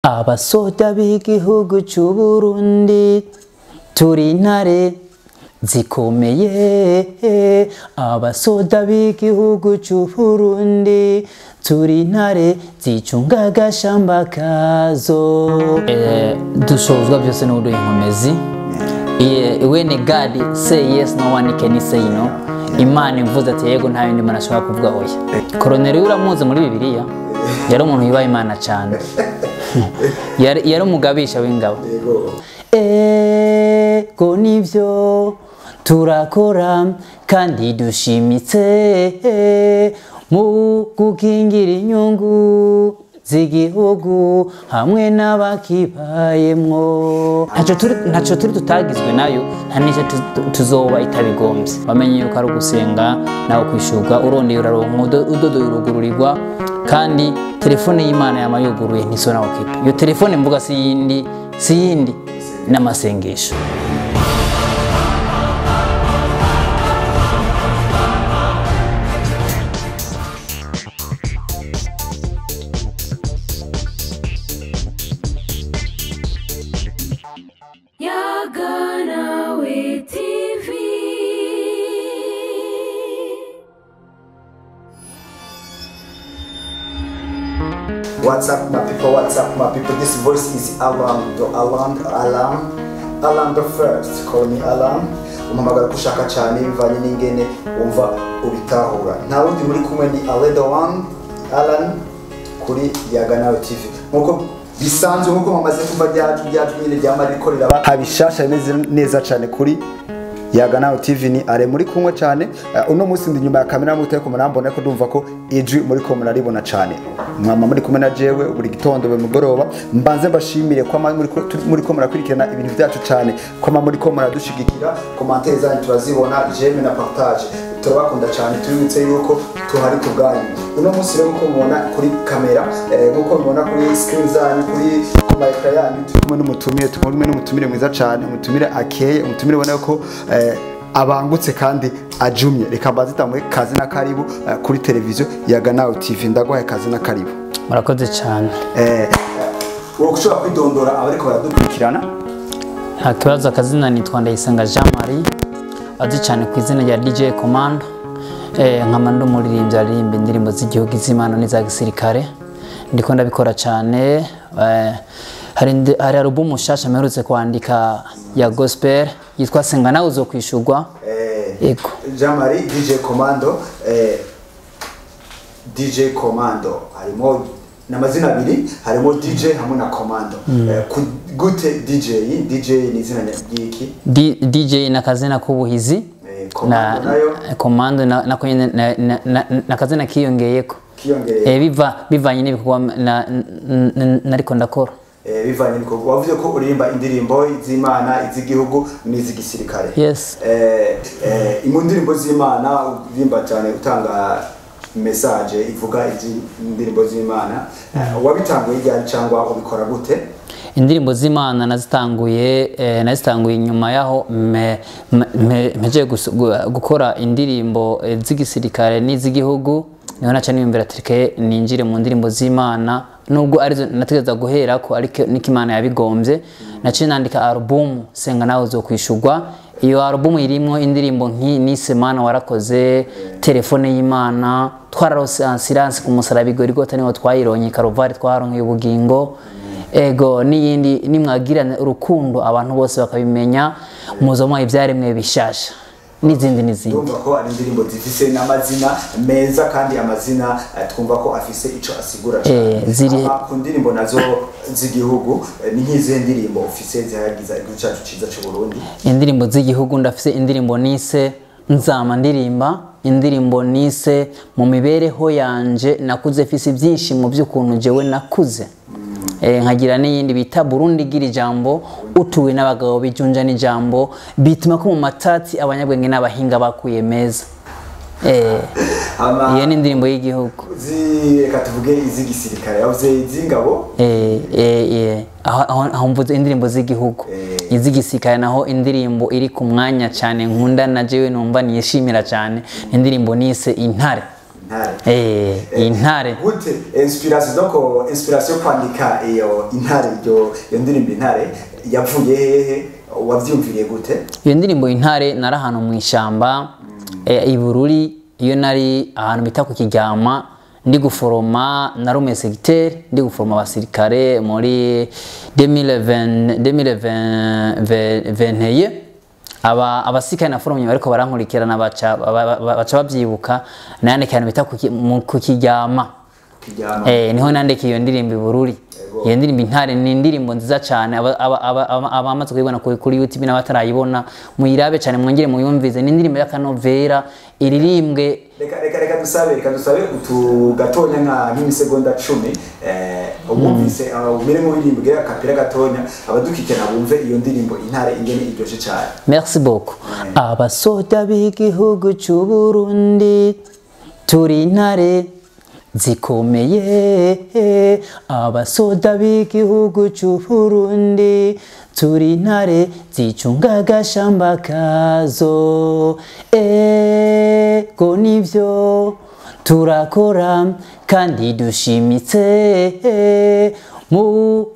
Abasoda b'igihugu c'u Burundi turi intare zikomeye. Abasoda b'igihugu c'u Burundi turi intare zicunga agashamba kazo. Dushobozwa byose n'uruye inkomezi. When God say yes, no one can say no. Imana imvuze ati yego nta bindi mana ashobora kuvuga hoya. Koroneri uramuzi muri Bibiliya yari umuntu yubaha Imana cyane. Yari umugabisha w'ingabo. Ego nivyo turakora kandi dushimitse mu gukingira inyungu z'igihugu hamwe n'abakibayemwo. Ntaco turi tutagizwe nayo, nta n'icyo tuzoba itabigombye. Bamenye yuko ari ugusenga nawe kwishurwa, urondeye uraronka udodo urugururirwa, kandi telefone y'Imana yama yuguruye ntisona wakipa. Iyo telefone mvuga si yindi n'amasengesho. Yaganawe TV. What's up my people, what's up my people, this voice is Alarm the first, call me Alarm. Umamagara kushaka cyane bivanye n'ingene umva ubitahura. Nta wundi muri kumwe ni Alan kuri Yaganawe TV. Nkuko bisanzwe nkuko mamaze kumva byacu nyine byamara rikorera habishasha bimeze neza cyane kuri Yaganawe TV. Ni are muri kumwe cyane uno munsi ndi nyuma ya kamera muteye ko murambona ko ndumva ko ijwi muri ko muraribona cyane. Mwama muri kumwe na jewe buri gitondo be mugoroba, mbanze mbashimire ko muri ko murakurikirana ibintu byacu cyane, ko muri ko muradushigikira, commentaires zanyu turazibona, j'aime na partage. Turabakunda cyane, tubibutse yuko tuhari kubwanyu. Uno munsi rero uko mubona kuri kamera, nkuko mubona kuri screen zanyu, kuri kumaica yanyu, turi kumwe n'umutumire mwiza cyane, umutumire akeye, umutumire ubona ko abangutse kandi ajumye. Reka mbazitamwe kazi na karibu kuri televiziyo Yaganawe TV. Ndagwaye kazi na karibu. Murakoze cyane. Uwo kushobora kwidondora abariko baradukurikirana? Akibaza akazina nitwa Ndayisenga Jean Marie, azi cyane ku izina rya DJ Commando. Nkama ndo muririmbyi aririmba indirimbo z'igihugu z'Imana n'iza gisirikare. Ndiko ndabikora cyane. Hari album shasha mperutse kwandika ya gospel yitwa Senga nawe uzokwishurwa. Yego. Jean Marie DJ Commando harimo n'amazina abiri, harimo DJ hamwe na Commando. Gute DJ ni izina ryiki? DJ nakazina k'ubuhizi na Commando nako nakazina kiyongeyeko. Bivanye n'ibikorwa nariko ndakora. Bivanye n'ibikorwa wavuze ko uririmba indirimbo z'Imana, iz'igihugu n'iz'igisirikare. Yes. Mu ndirimbo z'Imana urimba cyane, utanga message ivuga indirimbo z'Imana. Wabitanguye ryari cyangwa ubikora gute? Indirimbo z'Imana nazitanguye nyuma yaho meje gukora indirimbo z'igisirikare n'iz'igihugu. Niho naca niyumvira ati ninjire mu ndirimbo z'Imana, nubwo arizo nategeza guhera ko ariko n'Imana yabigombye. Naciye nandika album Senga nawe uzokwishurwa. Iyo album irimo indirimbo nise Mana warakoze, telefone y'Imana, twararose assurance ku musaraba igorigota niho twayironye, Karuvari twaronkeye ubugingo. Ego n'iyindi nimwagirana urukundo abantu bose bakabimenya, muzoma ibyaremwe bishasha n'izindi. Twumva ko ari indirimbo zifise n'amazina meza, kandi amazina twumva ko afise ico asigura cyane. Ku ndirimbo nazo z'igihugu ni nk'izihe ndirimbo ufise zihagiza igihugu cyacu ciza cy'u Burundi? Indirimbo z'igihugu ndafise indirimbo nise Nzama ndirimba, indirimbo nise mu mibereho yanje nakuze fise ibyishimo by'ukuntu jewe nakuze. Nkagira n'iyindi bita Burundi gira ijambo, utuwe n'abagabo bijunja n'ijambo, bituma ko mu matati abanyabwenge n'abahinga bakuye meza. Iyo ni indirimbo y'igihugu. Reka tuvuge iz'igisirikare, yavuze iz'ingabo. Aho mvuze indirimbo z'igihugu. Iz'igisirikare naho indirimbo iri ku mwanya cyane nkunda na jewe numva niyishimira cyane, indirimbo nise Intare. intare gute inspiration donc inspiration kwandika iyo intare iyo ndirimbo intare yavuye hehe wavyumviriye gute iyo ndirimbo intare nari ahantu mu ishamba ibururi iyo nari ahantu bita ku Kiryama ndi guforoma nari umesegiteri ndi guforoma abasirikare muri 2021 abasirikare na foromye bariko barankurikirana baca babyibuka nandika ahantu bita ku Kiryama niho nandika iyo ndirimbo ibururi iyo ndirimbo intare ni indirimbo nziza cyane abamaze kuyibona kuri YouTube n'abatarayibona muyirabe cyane mwongere muyumvize ni indirimbo y'akanovera iririmbwe reka dusabe utugatonya nk'imisegonda 10 ubumvise umire mu birimbo bya kapera gatonya abadukikena bumve iyo ndirimbo intare ingene iryoje cyane. Merci beaucoup. Abasoda b'igihugu cy'u Burundi turi intare zikomeye abasoda b'igihugu cy'u Burundi turi intare zicunga agashamba kazo ego nivyo turakora kandi dushimitse mu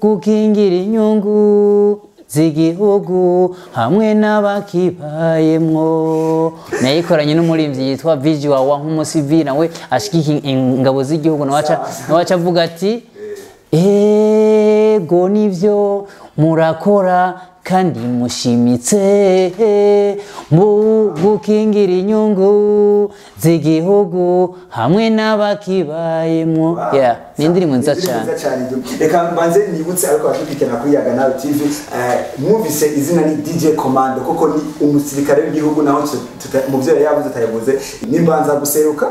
gukingira inyungu z'igihugu hamwe n'abakibayemwo nayikoranye n'umurimvyi yitwa Vigi wawa nk'umusivili nawe ashikika ingabo z'igihugu nawaca avuga ati ego nivyo murakora kandi mushimitse mu gukingira inyungu z'igihugu hamwe n'abakibayemwo ni indirimbo nziza cyane. Reka mbanze nibutse ariko bashikikena kuri Yaganawe TV mwumvise izina ni DJ Commando koko ni umusirikare w'igihugu naho mu byo yavuze tayavuze nimbanza guseruka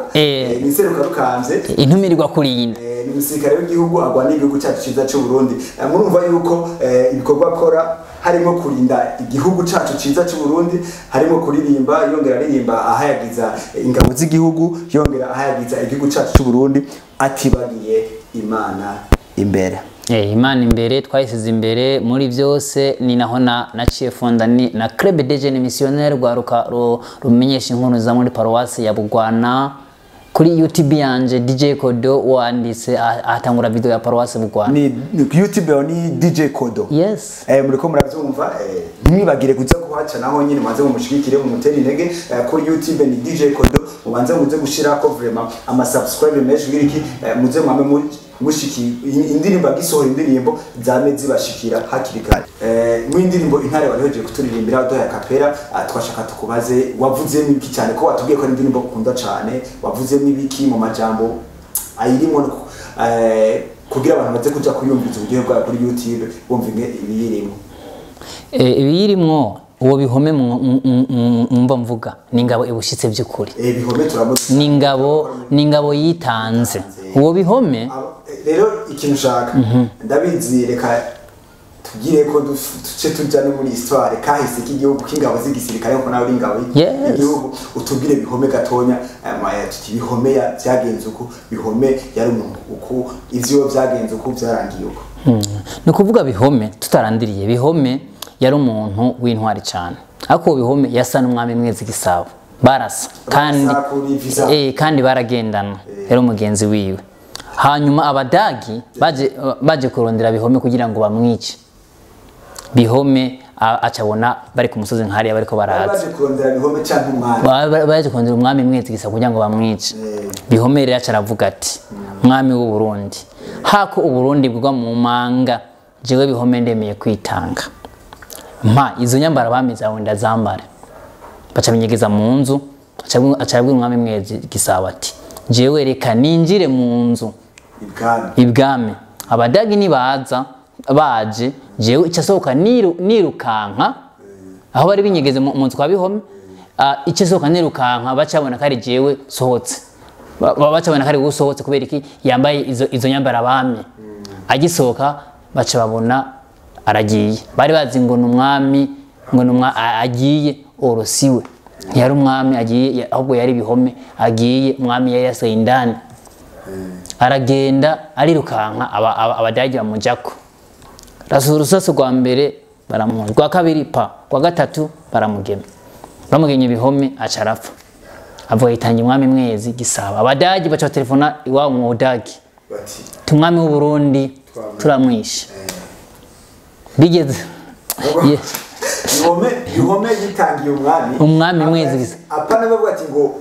ni seruka rukanze intumirirwa kurinda ni umusirikare w'igihugu agwa n'igihugu cyacu cyiza cy'u Burundi murumva yuko ibikorwa akora harimo kurinda igihugu cyacu cyiza cy'u Burundi harimo kuririmba yongera aririmba ahayagiza ingabo z'igihugu yongera ahayagiza igihugu cyacu cy'u Burundi atibagiye Imana imbere. Imana imbere twayisize imbere muri byose ni naho naciye fonda na Club des Jeunes Missionnaires rwaruka rumenyesha inkuru za muri paroisse ya Bugwana kuri YouTube yanje DJ Kodo wanditse atangura video ya paroisse Bugwana ni YouTube ni DJ Kodo. Yes muriko murabyumva mwibagire kuza kuhaca naho nyine maze mumushikire mu muteri intege kuri YouTube ni DJ Kodo mubanze muze gushira ko vraiment ama subscribe menshi giriki muze mwame mushiki indirimbo gisohora indirimbo zame zibashikira hakiri kare mu indirimbo intare warihoje kuturirimbira do ya kapera twashaka tukubaze wavuze n'ibiki cyane ko watubwiye ko indirimbo ukunda cyane wavuze n'ibiki mu majambo ayirimo kugira abantu baze kuja kuyumviza uburyo bwa kuri YouTube bumvinge ibiyirimo ibiyirimo uwo bihome mumva mvuga ningabo ibushitse by'ukuri bihome turamuzi ningabo yitanze uwo bihome rero ikintu ushaka ndabizi reka tugire ko duce tujya no muri histoire kahise k'igihugu k'ingabo z'igisirikare ko nawe ingabo igihugu utubwire bihome gatonya tuti bihome byagenze uko bihome yari umuntu uko ivyo byagenze uko byarangiye uko no kuvuga bihome tutarandiriye bihome yari umuntu w'intwari cyane ako bihome yasa n'umwami mwezi gisabo barasa kandi baragendana yari umugenzi wiwe hanyuma abadagi baje kurondera bihome kugira ngo bamwice bihome acabona bari ku musozi nkariya bariko baraza baje kurondera bihome cyangwa umwami baje kurondera umwami mwezi gisabo kugira ngo bamwice bihome rero acaravuga ati mwami w'u Burundi hako u Burundi bugwa mu manga jewe bihome ndemeye kwitanga izo nyambara bamize aho ndazambara baca binyegeza mu nzu acabwira umwami mwezi gisabo ati jewe reka ninjire mu nzu ibwami abadagi nibaza baje jewe icyasohoka nirukanka aho bari binyegeze mu nzu kwa bihome icyasohoka nirukanka bacabona kari jewe sohotse bacabona kari gusohotse kubera iki yambaye izo nyambara bamye agisohoka baca babona aragiye bari bazi ngo numwami agiye orosiwe yari umwami agiye ahubwo yari bihome agiye umwami yari yasoye indani aragenda arirukanka abadagi bamujako rasurusaso rwa mbere baramuhora rwa kabiri kwa gatatu baramugemye bamugenye bihome acarapfa avuga yitangiye umwami mwezi gisaba abadagi baca telefona iwabo mu budagi bati tumwami w'u Burundi turamwisha bigeze ihome yitangiye umwami mwezi gisa apana bavuga ati ngo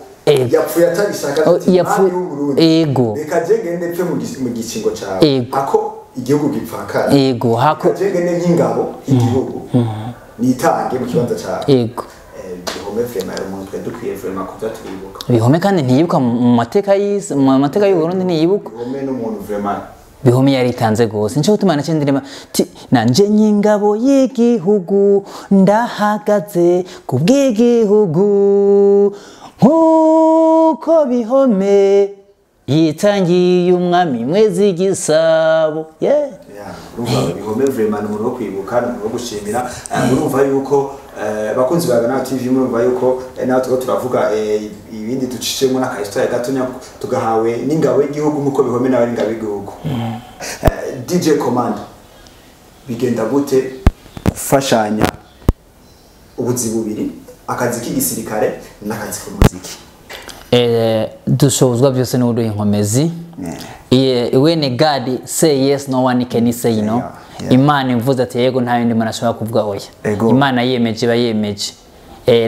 yapfuye atabishaka yapfuye ego reka jengende pfe mu gicingo cawe ako igihugu gipfakara ego hako jengende nk'ingabo igihugu nitange mu kibanza cawe ego bihome frema yari umuntu dukwiye frema kuza turibuka bihome kandi ntiyibuka mu mateka y'isi mu mateka y'u Burundi ntiyibuka bihome n'umuntu frema bihome yaritanze gose nico gutumana cy'indirima nanje nyingabo y'igihugu ndahagaze kubw'igihugu nkuko bihome yitangiye umwami mwezi gisabo bihome vraiment umuntu wo kwibuka n'umuntu wo gushimira murumva yuko bakunzi ba Ghana TV murumva yuko naho tuko turavuga ibindi ducishemo n'aka histoire gatonya tugahawe n'ingabo y'igihugu nkuko bihome n'abari ingabo y'igihugu DJ Command bigenda gute gufashanya ubuzi bubiri akazi k'igisirikare n'akazi k'umuziki dushobozwa byose n'uruye inkomezi when God say yes no one can say no Imana imvuze ati yego nta yindi mana ashobora kuvuga oya Imana yemeje bayemeje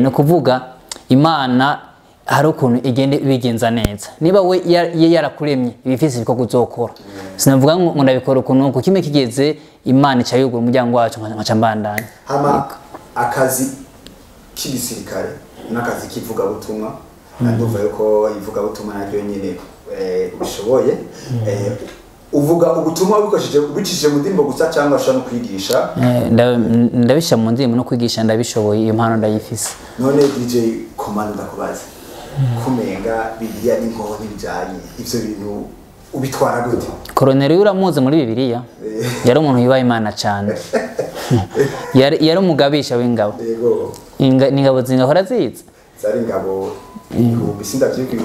no kuvuga Imana hari ukuntu igende bigenza neza niba we yarakuremye ibifisi biko kuzokora sinavuga ngo ndabikora ukuntu kuko kimwe kigeze Imana icayugura umuryango wacu nkaca mbandanya akazi k'igisirikare n'akazi kivuga butumwa ndumva yuko ivuga butumwa naryo nyine ubishoboye uvuga ubutumwa bicishije mu ndimbo gusa cyangwa ashaka no kwigisha ndabisha mu ndimbo no kwigisha ndabishoboye iyo mpano ndayifise none DJ Command ndakubaza kumenga Bibiliya n'inkoho n'ibijanye ivyo bintu ubitwara gute Koroneri uramuze muri Bibiliya yari umuntu yubaha Imana cyane yari umugabisha w'ingabo yego ingabo zingahora ziza zari ingabo ibihumbi sindavyuka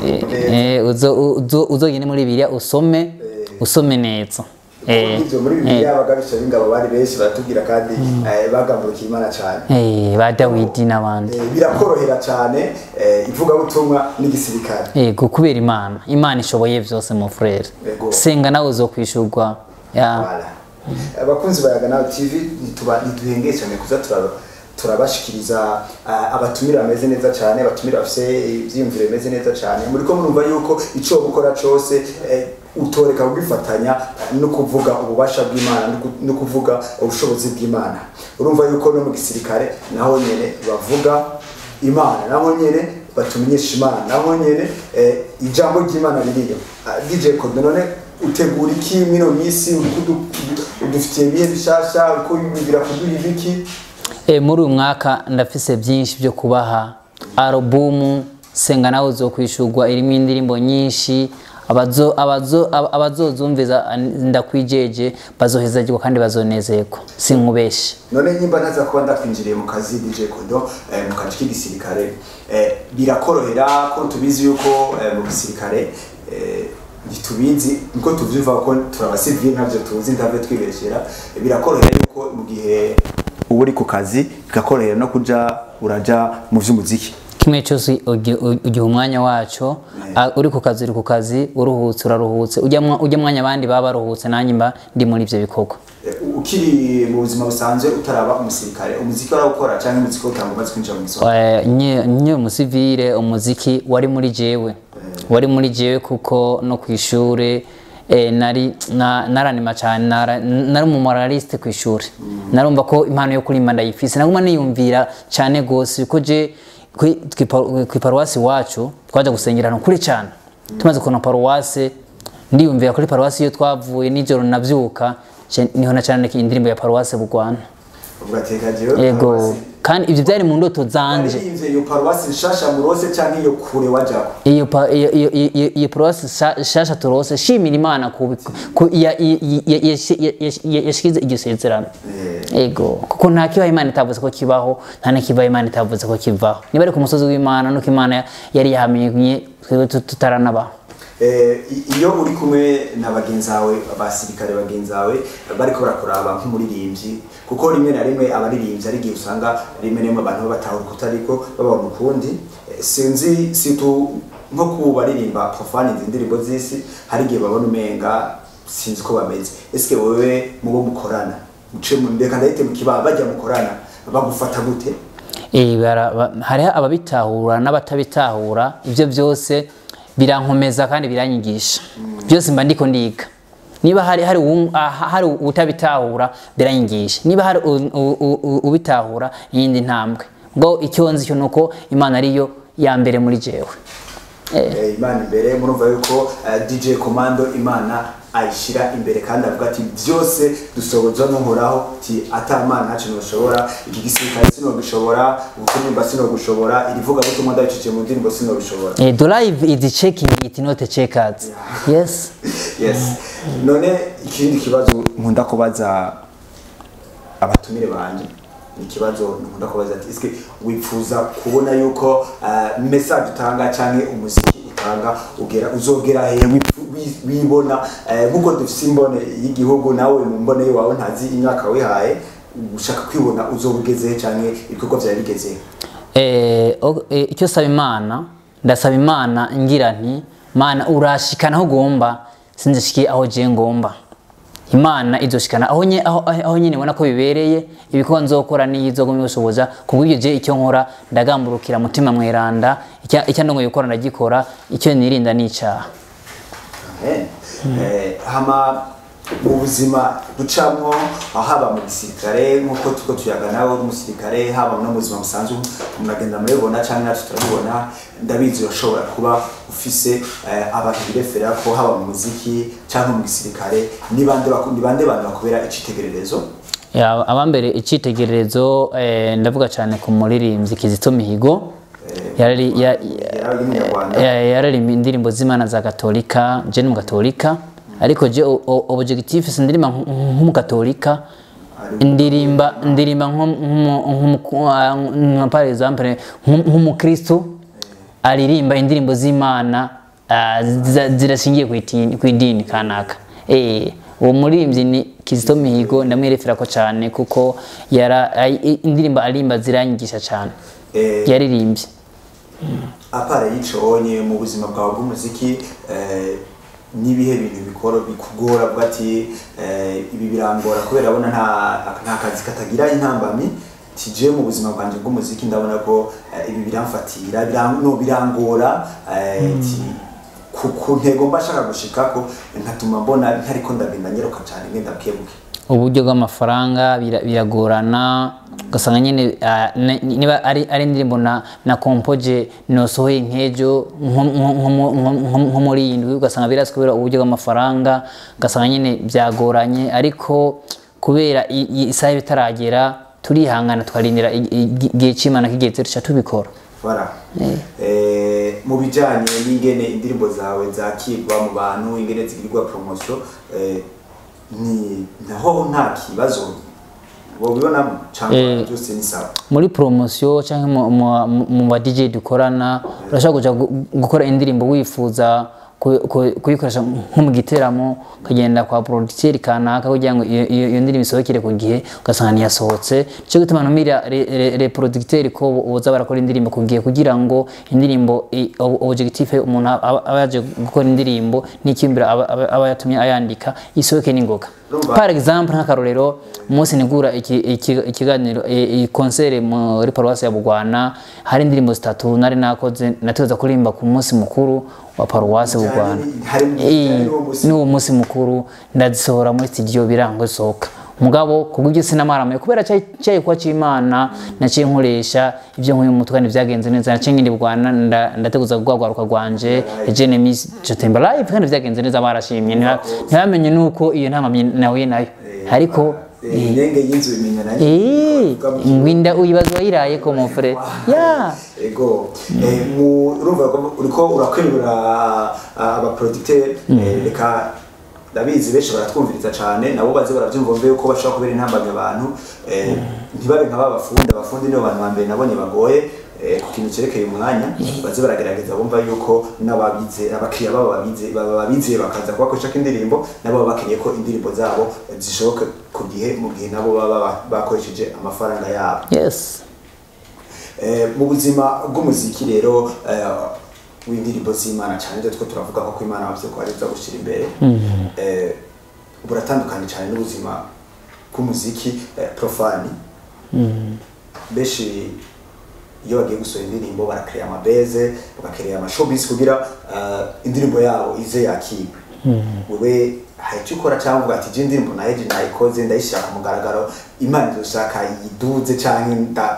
uzogende muri Bibiliya usome neza ivyo muri Bibiliya abagabisha b'ingabo bari benshi batubwira kandi bagamburukiye Imana cyane ba Dawidi n'abandi birakorohera cyane ivuga butumwa n'igisirikare kubera Imana ishoboye byose mu frere senga nawe uzokwishurwa abakunzi ba Ghana TV ntiduhengeye cyane kuza turabashikiriza abatumira bameze neza cyane abatumira bafise ivyiyumviro bimeze neza cyane muri ko murumva yuko ico gukora cyose utoreka kugifatanya no kuvuga ububasha bw'Imana no kuvuga ubushobozi bw'Imana urumva yuko no mu gisirikare naho nyene bavuga Imana naho nyene batumenyesha Imana naho nyene ijambo ry'Imana ririyo DJ Code none utegura iki mino misi udufitiye bihe bishasha uko bigira kuduha ibiki muri uyu mwaka ndafise byinshi byo kubaha album senga nawe uzokwishurwa irimo indirimbo nyinshi abazozumviza ndakwijeje bazohezagirwa kandi bazonezerwa sinkubeshe none nyimba ntaza kuba ndakwinjiriye mu kazi DJ Kodo mu kazi k'igisirikare birakorohera ko tubizi yuko mu gisirikare gitubizi niko tuvyumva ko turabasivye ntabyo tuzi ndave twibeshera birakorohera yuko mu gihe uri ku kazi bikakorohera no uraja mu vy'umuziki kimwe cyose ugiye umwanya wacu uri ku kazi uruhutse uraruhutse ujya mwanya abandi baba baruhutse nanjye mba ndi muri ivyo bikorwa ukiri mu buzima busanzwe utaraba umusirikare umuziki warawukora cyangwa umuziki utangumaze kwinjira mu isoko nye umusivile umuziki wari muri jewe kuko no kwishure naranima cyane nari umumoraliste kw'ishure narumva ko impano yo kurimba ndayifise naguma niyumvira cyane gose ko je kwiparuwasi wacu twaje gusengerana kuri cyane tumaze kubona paruwasi ndiyumvira kuri paruwasi iyo twavuye nijoro navyuka niho na cyane indirimbo ya paruwasi bugwana yego kandi ivyo byari mu ndoto zanje iyo paruwasi nshasha murose cyangwa iyo kure wajako iyo paruwasi nshasha turose shimira Imana ku yashikize iryo sezerano yego kuko nta kibaho Imana itavuze ko kibaho nta n'ikibaho Imana itavuze ko kivaho niba ari ku musozi w'Imana nuko Imana yari yahamenye twebwe tutaranabaho iyo uri kumwe na bagenzi bawe abasirikare bagenzi bawe bariko barakuraba nk'umuririmbyi kuko rimwe na rimwe abaririmbyi ari gihe usanga rimwe rimwe abantu batahura kutariko babona ukundi sinzi situ nko kubaririmba profane indirimbo z'isi hari gihe babona umenga sinzi ko bameze eske wowe mubo mukorana muce mu ndeka ndahite mu kibaba bajya mukorana bagufata gute hari ababitahura n'abatabitahura ivyo byose birankomeza kandi biranyigisha byose mba ndiko ndiga niba hari utabitahura biranyigisha niba hari ubitahura yindi ntambwe ngo icyo nzi cyo nuko Imana ariyo ya mbere muri jewe Imana imbere murumva yuko DJ Commando Imana ayishira imbere kandi avuga ati byose dusoboza n'uhoraho ti atamana ntacu noshobora iki gisirikare sino gishobora ubukunyumba sino gushobora irivuga gute umwanda wiciciye mu ndirimbo sino bishobora the live is checking it not checked. Yes none ikindi kibazo nkunda kubaza abatumire banje ikibazo nkunda kubaza ati iske wipfuza kubona yuko message utanga canke umuziki utanga uzogera he wibona nkuko dufise imbone y'igihugu nawe mu mbone wawe ntazi imyaka wihaye ushaka kwibona uzobugeze canke ibikorwa bya bigeze icyo saba Imana ndasaba Imana ngira nti Mana urashikana aho ugomba sinzishiki aho je ngomba Imana izoshikana aho nyine ubona ko bibereye ibikorwa nzokora n'iyizogomye gushoboza kubw'ibyo je icyo nkora ndagamburukira mutima mweranda icyo ndongo gukora ndagikora icyo nirinda n'icyaha hama mu buzima ducamwo haba mu gisirikare nkuko tuko tuyaga nawe umusirikare haba no mu buzima busanzwe muragenda muribona cyane natwe turabibona ndabizi urashobora kuba ufise abantu birefera ko haba mu muziki cyangwa mu gisirikare ni bande bantu bakubera icitegererezo abambere icitegererezo ndavuga cyane ku muririmbyi Kizito Mihigo yarari indirimbo z'Imana za Katolika je ni mu Katolika ariko je objectif sindirima nk'umukatolika ndirimba nko par exemple nk'umukristo aririmba indirimbo z'Imana zirashingiye ku idini kanaka uwo muririmbyi ni Kizito Mihigo ndamwerefera ko cyane kuko indirimbo arimba ziranyigisha cyane yaririmbye apare yicobonye mu buzima bwawe bw'umuziki nibihe bintu bikugora bwati ibi birangora kubera abona nta kazi katagira intambamyi tije mu buzima bwanje bw'umuziki ndabona ko ibi biramfatira birangora ku ntego mbashaka gushikako ntatuma mbona ntariko ndagenda nyeruka cyane ngenda bwebuke uburyo bw'amafaranga biragorana ugasanga nyine niba ari indirimbo na kompoje nosohoye nkejo nko muri indwi ugasanga birasi kubera uburyo bw'amafaranga ugasanga nyine byagoranye ariko kubera isaha bitaragera turihangana twarindira igihe cy'Imana kigeze tuca tubikora voilà mu bijanye n'ingene indirimbo zawe zakirwa mu bantu ingene zigirirwa promotion ni naho nta kibazo bobibona cyangwa byose ni sawa muri promotion cyangwa mu ba DJ dukorana urashaka kuja gukora indirimbo wifuza kuyikoresha nko mu giteramo kagenda kwa producteur kanaka kugira ngo iyo ndirimbo isohokere ku gihe ugasanga niyasohotse cyo gutuma numira le producteur ko boza barakora indirimbo ku gihe kugira ngo indirimbo objectif umuntu abaje gukora indirimbo n'ikimbira aba yatumye ayandika isohoke n'ingoga par exemple nk'akarorero umunsi nigura ikiganiro concert muri paroisse ya Bugwana hari indirimbo zitatu nari nakoze nateza kurimba ku munsi mukuru wa paroisse Bugwana ni uwo munsi mukuru ndazisohora muri studio birango soka mugabo kubw'ibyo sinamaramaye kubera cyaye kwa cy'Imana naciye nkoresha ibyo nkuye mu mutwe byagenze neza naciye ngindi Bugwana ndateguza kugwaruka gwanje Genemis Jotemba live kandi byagenze neza barashimye ntibamenye nuko iyo ntamamye nawe nayo ariko Nenge y'inzu imenya nayo ngwinda uyibazwa yiraye ko mon frère ego urumva uriko urakwibura aba producteur reka ndabizi benshi baratwumviriza cyane nabo baze baravyumva mve yuko bashaka kubera intambamye abantu ntibabe nk'aba abafundi nibo bantu bambere nabonye bagoye ku kintu cerekeye umwanya baze baragerageza bumva yuko n'ababize abakiriya baba babize bakaza kubakoresha indirimbo nabo bakeneye ko indirimbo zabo zishoboka ku gihe mu gihe nabo baba bakoresheje amafaranga yabo. Yes. Mu buzima bw'umuziki rero w'indirimbo z'Imana cyane ndio turavuga ko Imana bavye ko ariza gushira imbere buratandukanye cyane n'ubuzima bw'umuziki profani. Beshi iyo bagiye gusohora indirimbo barakrea amabeze bakakrea amashowbiz kugira indirimbo yabo ize yakigwe. Wewe haicyo ukora cyangwa uvuga ati je indirimbo naje nayikoze ndayishaka mu mugaragaro Imana izoshaka yiduze cyangwa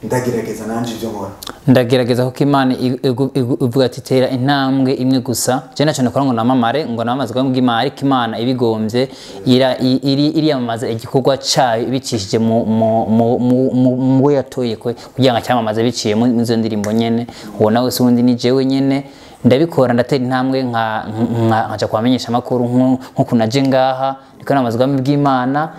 ndagerageza nanje ibyo nkora ndagerageza ko Imana ivuga ati tera intambwe imwe gusa je naco nakora ngo namamare ngo namazwa ng'Imana ariko Imana ibigombye iriyamamaza igikorwa cyayo bicishije mu yatoye kwe kugira ngo cyamamaze biciye mu izo ndirimbo nyene ubona wese ubundi ni jewe nyene ndabikora ndatera intambwe nkaja kwamenyesha makuru nko kunaje ngaha niko namazwa bw'Imana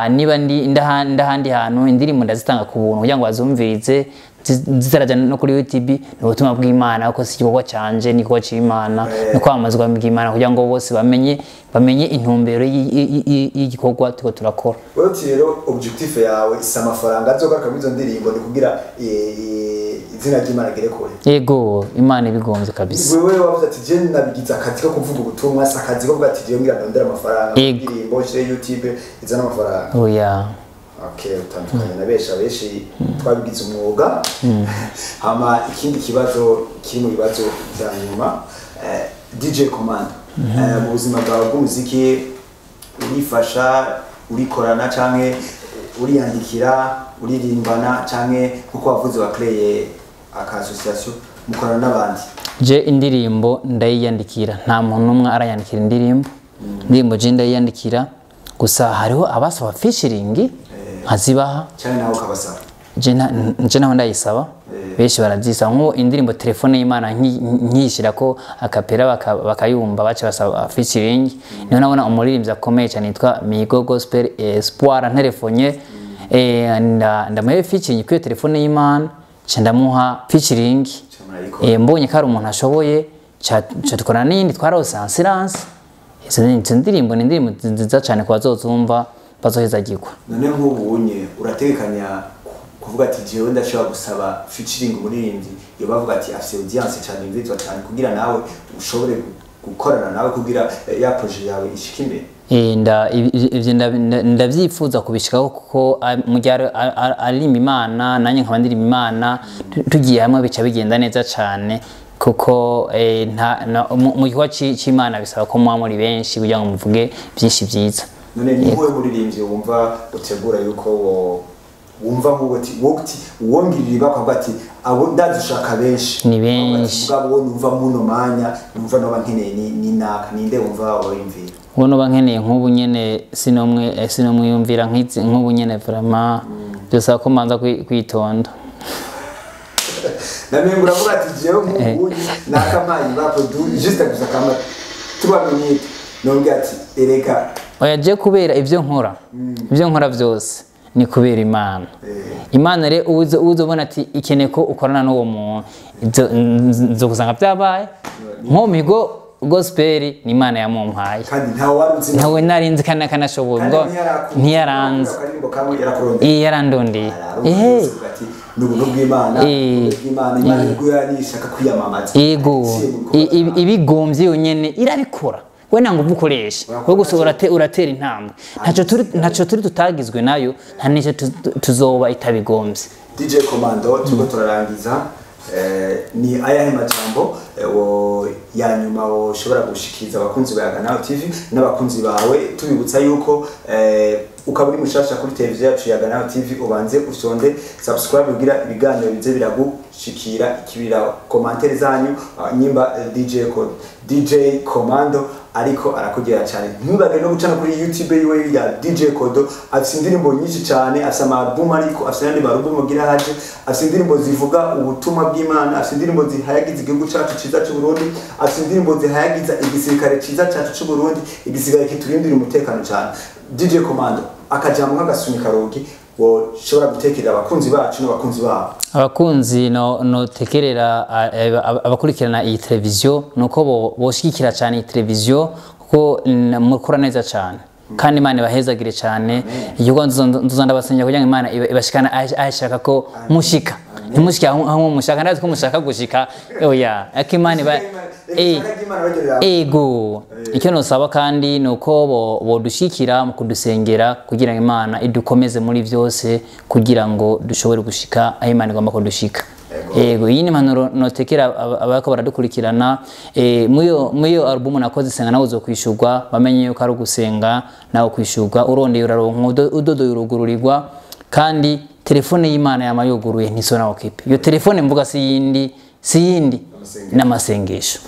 niba ndahandi hantu indirimbo ndazitanga ku buntu kugira ngo bazumvirize zizaraja no kuri YouTube n'ubutumwa bw'Imana uko si igikorwa canje niko cy'Imana no kwamazwa bw'Imana kugira ngo bose bamenye intumbero y'igikorwa tuko turakora. Wewe rero objectif yawe isa amafaranga azogaruka muri izo ndirimbo ni kugira izina ry'Imana gere kure. Yego Imana ibigonze kabisa. Wewe wavuze ati je nabigize akazi ko kuvuga ubutumwa sakazi ko kuvuga ati je ngira ndondera amafaranga indirimbo chez YouTube izana amafaranga. Oya. Okay, utandukanye na beshi twabigize umwuga. Hama ikindi kibazo kiri mu bibazo bya nyuma DJ Commando mu buzima bwawe bw'umuziki urifasha urikorana canke uriyandikira uririmbana canke kuko wavuze wakreye aka association mukorana n'abandi. Je indirimbo ndayiyandikira nta muntu umwe arayandikira indirimbo je ndayiyandikira gusa hariho abasaba featuring nkazibaha cyane nawe ukabasaba je naho ndayisaba beshi barabyisa nko indirimbo telefone y'Imana nkishira ko akapera bakayumva bace basaba featuring niho nabona umuririmbyi akomeye cyane yitwa Migo Gospel Espoir telefonye ndamuhe featuring kuri telefone y'Imana ndamuha featuring mbonye ko ari umuntu ashoboye tukora n'indi twarose silence izo ndirimbo ni indirimbo nziza cyane kwa bazozumva bazohezagirwa. None nk'ubunye uratekanya kuvuga ati jewe ndashobora gusaba featuring umuririmbyi iyo bavuga ati afite audience cyane imvizwa cyane kugira nawe ushobore gukorana nawe kugira ya projet yawe ishike imbere. Ndavyifuza kubishikaho kuko mu gihe ari Imana nanye nkaba ndiri Imana tugiye hamwe bica bigenda neza cyane kuko mu gikorwa cy'Imana bisaba ko muba muri benshi kugira ngo muvuge byinshi byiza. None ni wowe muririmbyi wumva utegura yuko wumva nk'ubuti wongirira bakwa bati abo ndadushaka benshi ni benshi ubwo numva muno manya numva no bankeneye ni naka ninde wumva wimvira wono bankeneye nk'ubu nyene sinomwe yumvira nk'ubu nyene vraiment byose ko manza kwitonda. Namwe muravuga ati jewe nk'ubu nakamayi bapo juste gusa kama tubamenye nonge ati ereka oya je kubera ivyo nkora byose ni kubera Imana. Imana re uzobona ati ikene ko ukorana n'uwo muntu zo kusanga byabaye nko Migo Gospel ni Imana yamumpaye kandi ntawe narinzi kana kanashoboye ngo ntiyaranze yarandondiye n'ubuntu bw'Imana Imana yishaka kwiyamamaza. Yego ibigombye yonyene irabikora we nango ubukoresha we gusobora uratera intambwe ntaco turi tutagizwe nayo nta nico tuzoba itabigombye. DJ Commando tuko turarangiza ni ayahe majambo ya nyuma ushobora gushikiriza abakunzi ba Yaganawe TV n'abakunzi bawe tubibutsa yuko ukaba uri mushasha kuri televiziyo yacu Yaganawe TV ubanze usonde subscribe ugira ibiganiro bize biragushikira ikibira commentaire zanyu nyimba DJ Commando ariko arakugera cyane. Ntubage no gucana kuri YouTube yiwe ya DJ Kodo, afite indirimbo nyinshi cyane, afite album ariko afite n'andi album gira haje, afite indirimbo zivuga ubutumwa bw'Imana, afite indirimbo zihayagiza igihugu cyacu ciza cy'u Burundi, afite indirimbo zihayagiza igisirikare ciza cyacu cy'u Burundi, igisirikare kiturindira umutekano cyane. DJ Commando akajambo nk'agasunika rogi wo shobora gutekerera abakunzi bacu n'abakunzi babo. Abakunzi no tekerera abakurikirana iyi televiziyo nuko boshikira cyane iyi televiziyo kuko mukora neza cyane kandi Imana ibahezagire cyane. Yuko nzuzanda basenya kugira ngo Imana ibashikana ashaka ko mushika ntimushika aho mushaka ndazi ko mushaka gushika oya akimana ba ego icyo nosaba kandi nuko bodushikira mu kudusengera kugira ngo Imana idukomeze muri byose kugira ngo dushobore gushika aho Imana igomba ko dushika. Ego yini manuro notekera abako baradukurikirana muyo album nakoze senga nawo zo kwishurwa bamenye yuko ari gusenga nawo kwishurwa urondeye uraronka udodo yurugururirwa kandi telefone y'Imana yamayuguruye ntisona okipe iyo telefone mvuga si yindi n'amasengesho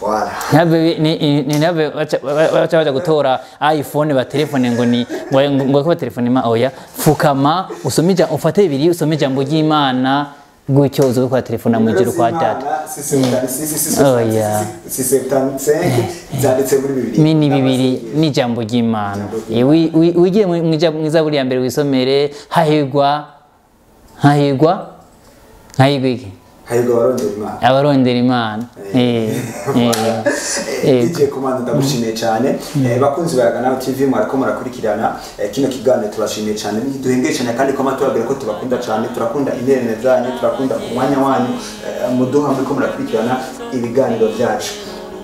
nabe bacha gutora iPhone ba telefone ngo ko telefone ma oya fukama usomija ufate bibiri usome jambo ry'Imana gutyo uzo kwa telefone mu gihe kwa data oya mini bibiri ni jambo ry'Imana wigiye mwiza buri ya mbere wisomere hahigwa abarondera Imana. DJ Commando ndagushimiye cyane. Bakunzi bayagana TV mwariko murakurikirana kino kiganiro turashimiye cyane duhengeshanya kandi ko matubabwira ko tubakunda cyane turakunda interene zanyu turakunda umwanya wanyu muduha muri ko murakurikirana ibiganiro byacu.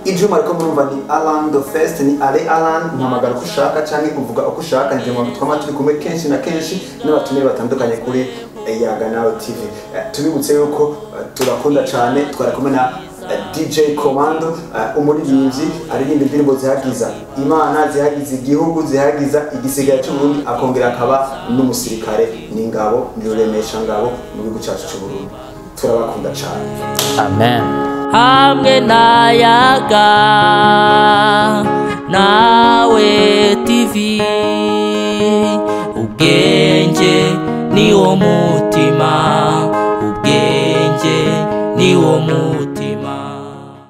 Ijuma mariko murumva ni Alan the First ni Alan mpamagara ko ushaka cyane kuvuga uko ushaka nje mu twama turi kumwe kenshi na kenshi n'abatumire batandukanye kuri Yaganawe TV. Tubibutse yuko turakunda cyane twarakomwe na DJ Commando umuririmbyi aririmba indirimbo zihagiza Imana zihagiza igihugu zihagiza igisigaye cy'u Burundi akongera akaba n'umusirikare n'ingabo n'uremesha ngabo mu gihugu cyacu cy'u Burundi. Turabakunda cyane. Amen. Hamwe na Yaga nawe TV ubwenge ni wo mutima ubwenge ni wo